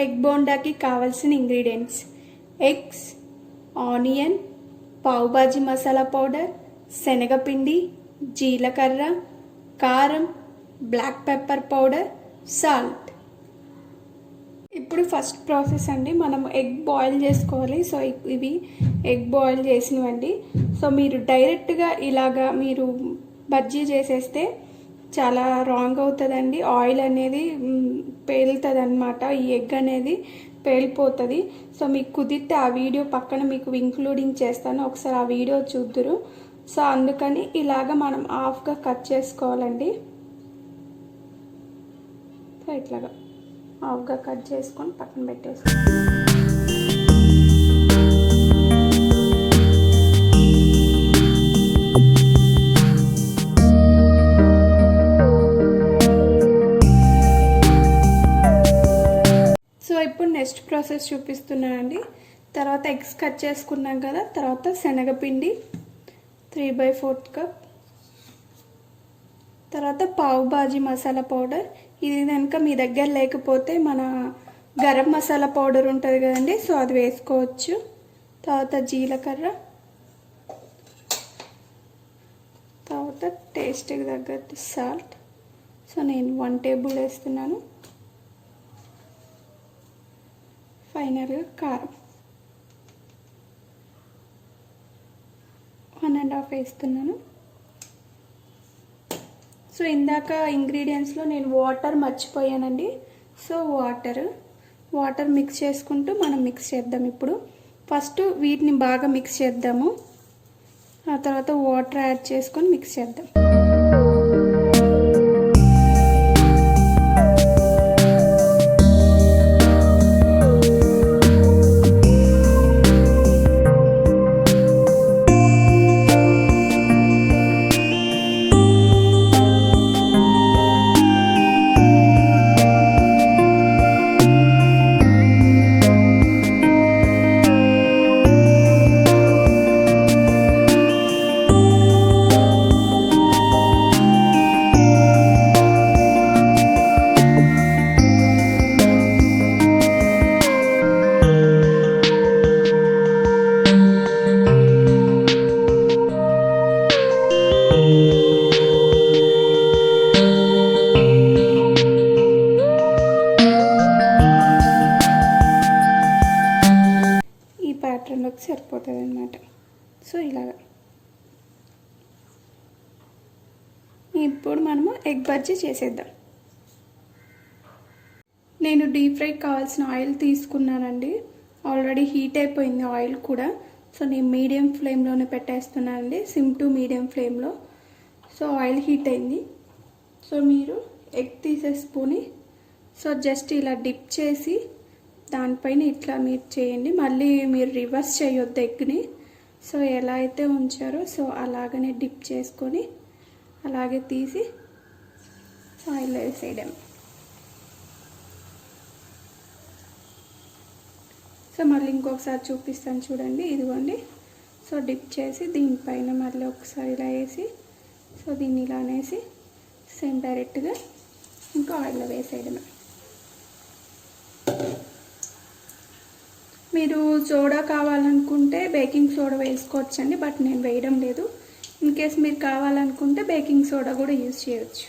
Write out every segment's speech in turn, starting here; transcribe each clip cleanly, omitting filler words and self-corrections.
Egg బోండాకి కావాల్సిన ingredients: eggs, onion, pav bhaji masala powder, శనగపిండి, జీలకర్ర, కారం, బ్లాక్ పెప్పర్ పౌడర్, సాల్ట్. ఇప్పుడు ఫస్ట్ ప్రాసెస్ అండి, మనం ఎగ్ బాయిల్ చేసుకోవాలి. సో ఇవి ఎగ్ బాయిల్ చేసినవండి. సో మీరు డైరెక్ట్గా ఇలాగా మీరు బజ్జీ చేసేస్తే చాలా రాంగ్ అవుతుందండి. ఆయిల్ అనేది పేలుతుంది అన్నమాట, ఈ ఎగ్ అనేది పేలిపోతుంది. సో మీకు కుదిరితే ఆ వీడియో పక్కన మీకు ఇంక్లూడింగ్ చేస్తాను, ఒకసారి ఆ వీడియో చూద్దురు. సో అందుకని ఇలాగ మనం హాఫ్గా కట్ చేసుకోవాలండి. సో ఇట్లాగా హాఫ్గా కట్ చేసుకొని పక్కన పెట్టేసుకోవాలి. ఇప్పుడు నెక్స్ట్ ప్రాసెస్ చూపిస్తున్నానండి. తర్వాత ఎగ్స్ కట్ చేసుకున్నాం కదా, తర్వాత శనగపిండి 3/4 కప్, తర్వాత పావ్ బాజీ మసాలా పౌడర్. ఇది కనుక మీ దగ్గర లేకపోతే మన గరం మసాలా పౌడర్ ఉంటుంది కదండి, సో అది వేసుకోవచ్చు. తర్వాత జీలకర్ర, తర్వాత టేస్ట్కి తగ్గట్టు సాల్ట్. సో నేను 1 టేబుల్ వేస్తున్నాను. ఫైనల్గా కారం 1.5 వేస్తున్నాను. సో ఇందాక ఇంగ్రీడియంట్స్లో నేను వాటర్ మర్చిపోయానండి. సో వాటర్ మిక్స్ చేసుకుంటూ మనం మిక్స్ చేద్దాం. ఇప్పుడు ఫస్ట్ వీటిని బాగా మిక్స్ చేద్దాము, ఆ తర్వాత వాటర్ యాడ్ చేసుకొని మిక్స్ చేద్దాం. ప్యాటర్న్లోకి సరిపోతుంది అన్నమాట. సో ఇలాగా ఇప్పుడు మనము ఎగ్ బజ్జీ చేసేద్దాం. నేను డీప్ ఫ్రైకి కావాల్సిన ఆయిల్ తీసుకున్నానండి. ఆల్రెడీ హీట్ అయిపోయింది ఆయిల్ కూడా. సో నేను మీడియం ఫ్లేమ్లోనే పెట్టేస్తున్నానండి, సిమ్ టు మీడియం ఫ్లేమ్లో. సో ఆయిల్ హీట్ అయింది. సో మీరు ఎగ్ తీసేసుకొని సో జస్ట్ ఇలా డిప్ చేసి దానిపైన ఇట్లా మీరు చేయండి. మళ్ళీ మీరు రివర్స్ చేయొద్దు ఎగ్ని. సో ఎలా అయితే ఉంచారో సో అలాగనే డిప్ చేసుకొని అలాగే తీసి ఆయిల్లో వేసేయడం. సో మళ్ళీ ఇంకొకసారి చూపిస్తాను చూడండి, ఇదిగోండి. సో డిప్ చేసి దీనిపైన మళ్ళీ ఒకసారి ఇలా వేసి సో దీన్ని ఇలా అనేసి సేమ్ డైరెక్ట్గా ఇంకా ఆయిల్లో వేసేయడమే. మీరు సోడా కావాలనుకుంటే బేకింగ్ సోడా వేసుకోవచ్చండి, బట్ నేను వేయడం లేదు. ఇన్ కేస్ మీరు కావాలనుకుంటే బేకింగ్ సోడా కూడా యూజ్ చేయవచ్చు.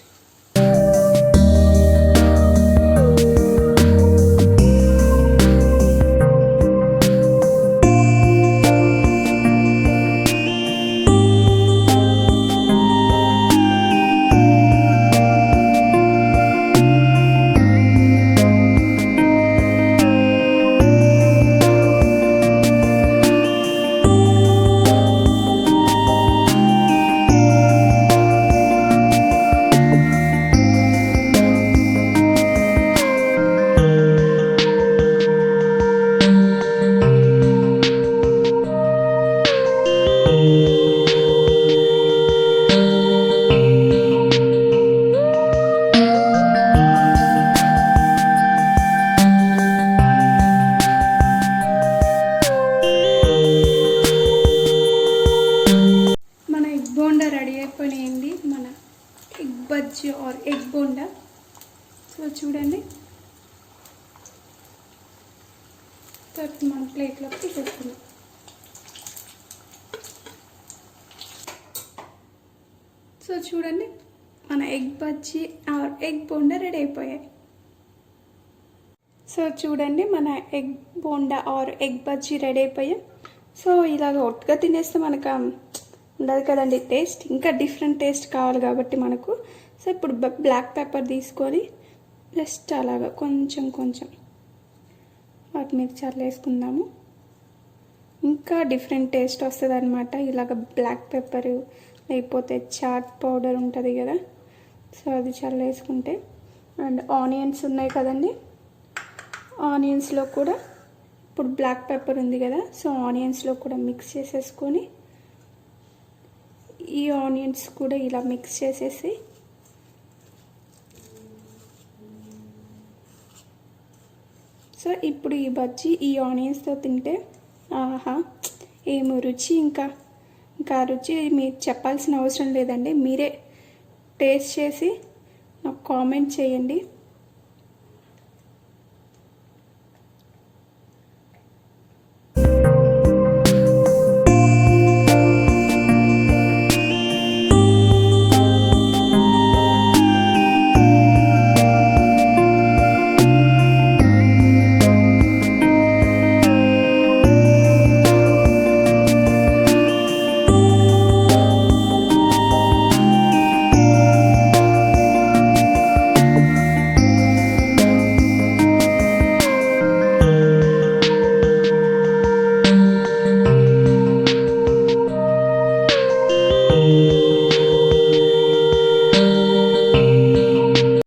Bajji or egg bonda. So చూడండి సో ఇప్పుడు మనం ప్లేట్లోకి తీసేసుకుందాం. సో చూడండి, మన egg bajji or egg bonda ready అయిపోయాయి. సో చూడండి, మన egg bonda or egg bajji ready అయిపోయాయి. సో ఇలాగ ఒట్టుగా తినేస్తే మనకు ఉండదు కదండి టేస్ట్, ఇంకా డిఫరెంట్ టేస్ట్ కావాలి కాబట్టి మనకు. సో ఇప్పుడు బ్లాక్ పెప్పర్ తీసుకొని జస్ట్ అలాగా కొంచెం కొంచెం వాటి మీద చల్లేసుకుందాము. ఇంకా డిఫరెంట్ టేస్ట్ వస్తుంది అనమాట. ఇలాగ బ్లాక్ పెప్పర్ లేకపోతే చాట్ పౌడర్ ఉంటుంది కదా, సో అది చల్లేసుకుంటే. అండ్ ఆనియన్స్ ఉన్నాయి కదండి, ఆనియన్స్లో కూడా ఇప్పుడు బ్లాక్ పెప్పర్ ఉంది కదా, సో ఆనియన్స్లో కూడా మిక్స్ చేసేసుకొని ఈ ఆనియన్స్ కూడా ఇలా మిక్స్ చేసేసి సో ఇప్పుడు ఈ బజ్జీ ఈ ఆనియన్స్తో తింటే ఆహా ఏమి రుచి! ఇంకా రుచి మీకు చెప్పాల్సిన అవసరం లేదండి. మీరే టేస్ట్ చేసి నాకు కామెంట్ చేయండి.